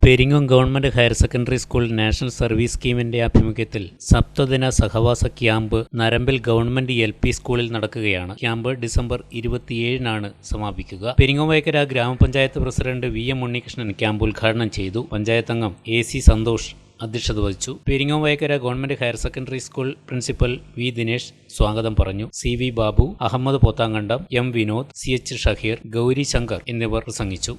Peringome government higher secondary school national service സ്കീമിന്റെ ആഭിമുഖ്യത്തിൽ സപ്തദിന സഹവാസ ക്യാമ്പ് നരമ്പിൽ ഗവൺമെന്റ് LP സ്കൂളിൽ നടക്കുകയാണ്. ക്യാമ്പ് ഡിസംബർ 27-നാണ് സമാപിക്കുക. പെരിങ്ങോം വയക്കര ഗ്രാമപഞ്ചായത്ത് പ്രസിഡന്റ് VM ഉണ്ണികൃഷ്ണൻ ക്യാമ്പ് ഉദ്ഘാടനം ചെയ്തു. പഞ്ചായത്ത് അംഗം AC സന്തോഷ് അധ്യക്ഷത വഹിച്ചു. Peringome Vayakkara government higher secondary school principal V Dinesh സ്വാഗതം പറഞ്ഞു. CV Babu, Ahmed Pothankandam, M Vinod, CH Shaheer, Gauri Shankar എന്നിവർ പ്രസംഗിച്ചു.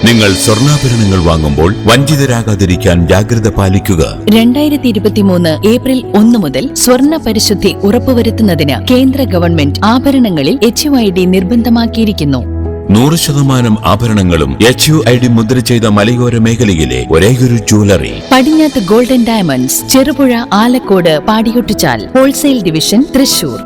നിങ്ങൾ സ്വർണ്ണാഭരണങ്ങൾ വാങ്ങുമ്പോൾ വഞ്ചിതരാകാതിരിക്കാൻ ജാഗ്രത പാലിക്കുക. 2023 ഏപ്രിൽ 1 മുതൽ സ്വർണ്ണ പരിശുദ്ധി ഉറപ്പുവരുത്തുന്നതിന് കേന്ദ്ര ഗവൺമെന്റ് ആഭരണങ്ങളിൽ HUID നിർബന്ധമാക്കിയിരിക്കുന്നു. 100% ആഭരണങ്ങളും HUID മുദ്ര ചെയ്ത മലയോര മേഖലയിലെ ഒരേയൊരു ജ്വല്ലറി പടിഞ്ഞാത്ത് ഗോൾഡൻ ഡയമണ്ട്സ്, ചെറുപുഴ, ആലക്കോട്, പാടിയൊട്ടിച്ചാൽ, ഹോൾസെയിൽ ഡിവിഷൻ, തൃശൂർ.